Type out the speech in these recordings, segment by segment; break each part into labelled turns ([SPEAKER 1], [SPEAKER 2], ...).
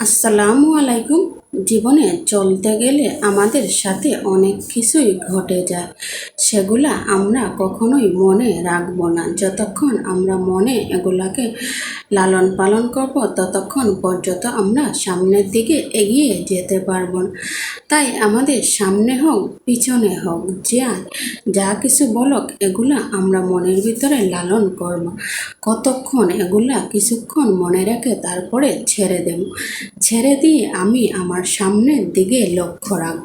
[SPEAKER 1] আসসালামু আলাইকুম। জীবনে চলতে গেলে আমাদের সাথে অনেক কিছুই ঘটে যায়, সেগুলা আমরা কখনোই মনে রাখবো না। যতক্ষণ আমরা মনে এগুলাকে লালন পালন করব ততক্ষণ পর্যন্ত আমরা সামনের দিকে এগিয়ে যেতে পারবো না। তাই আমাদের সামনে হোক পিছনে হোক যা কিছু বলক এগুলা আমরা মনের ভিতরে লালন করব। কতক্ষণ এগুলা কিছুক্ষণ মনে রেখে তারপরে ছেড়ে দেব। ছেড়ে দিয়ে আমি আমার সামনের দিকে লক্ষ্য রাখব,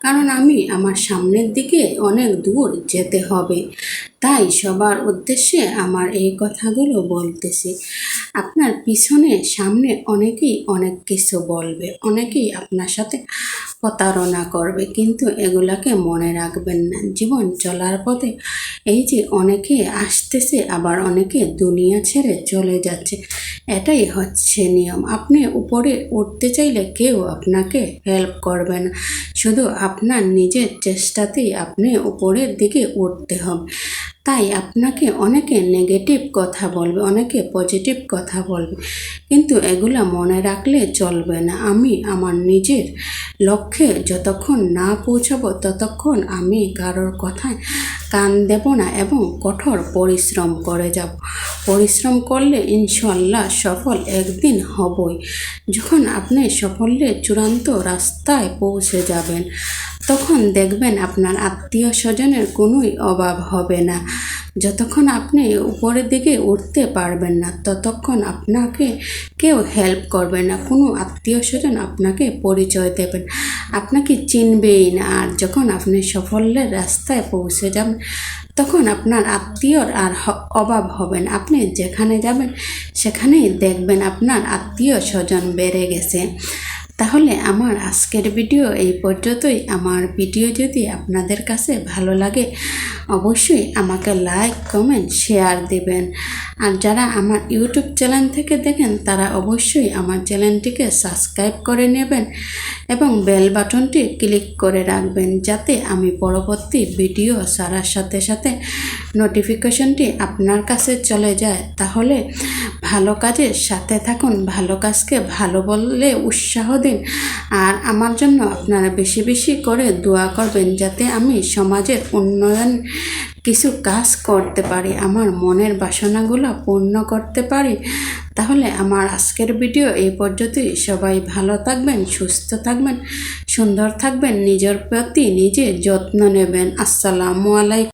[SPEAKER 1] কারণ আমি আমার সামনের দিকে অনেক দূর যেতে হবে। তাই সবার উদ্দেশ্যে আমার এই কথাগুলো বলতেছি। আপনার পিছনে সামনে অনেকেই অনেক কিছু বলবে, অনেকেই আপনার সাথে প্রতারণা করবে, কিন্তু এগুলাকে মনে রাখবেন না। জীবন চলার পথে এই যে অনেকে আসতেছে, আবার অনেকে দুনিয়া ছেড়ে চলে যাচ্ছে, এটাই হচ্ছে নিয়ম। আপনি উপরে উঠতে চাইলে কেউ আপনাকে হেল্প করবে না, শুধু আপনার নিজের চেষ্টাতেই আপনি উপরের দিকে উঠতে হবে। তাই আপনাকে অনেকে নেগেটিভ কথা বলবে, অনেকে পজিটিভ কথা বলবে, কিন্তু এগুলা মনে রাখলে চলবে না। আমি আমার নিজের লক্ষ্যে যতক্ষণ না পৌঁছাবো ততক্ষণ আমি কারোর কথায় কান দেব না এবং কঠোর পরিশ্রম করে যাব। পরিশ্রম করলে ইনশাল্লাহ সফল একদিন হবই। যখন আপনি সাফল্যের চূড়ান্ত রাস্তায় পৌঁছে যাবেন, তখন দেখবেন আপনার আত্মীয় স্বজনের কোনোই অভাব হবে না। যতক্ষণ আপনি উপরের দিকে উঠতে পারবেন না ততক্ষণ আপনাকে কেউ হেল্প করবে না, কোনো আত্মীয় স্বজন আপনাকে পরিচয় দেবেন, আপনাকে চিনবেই না। আর যখন আপনি সাফল্যের রাস্তায় পৌঁছে যাবেন তখন আপনার আত্মীয়র আর অভাব হবে না। আপনি যেখানে যাবেন সেখানেই দেখবেন আপনার আত্মীয় স্বজন বেড়ে গেছে। তাহলে আমার আজকের ভিডিও এই পর্যন্তই। আমার ভিডিও যদি আপনাদের কাছে ভালো লাগে অবশ্যই আমাকে লাইক কমেন্ট শেয়ার দেবেন। আর যারা আমার ইউটিউব চ্যানেল থেকে দেখেন তারা অবশ্যই আমার চ্যানেলটিকে সাবস্ক্রাইব করে নেবেন এবং বেল বাটনটি ক্লিক করে রাখবেন, যাতে আমি পরবর্তী ভিডিও ছাড়ার সাথে সাথে নোটিফিকেশনটি আপনার কাছে চলে যায়। তাহলে ভালো কাজের সাথে থাকুন, ভালো কাজকে ভালো বললে উৎসাহ দিন, আর আমার জন্য আপনারা বেশি বেশি করে দোয়া করবেন, যাতে আমি সমাজের উন্নয়ন কিছু কাজ করতে পারি, আমার মনের বাসনাগুলো পূর্ণ করতে পারি। তাহলে আমার আজকের ভিডিও এই পর্যন্তই। সবাই ভালো থাকবেন, সুস্থ থাকবেন, সুন্দর থাকবেন, নিজের প্রতি নিজে যত্ন নেবেন। আসসালামু আলাইকুম।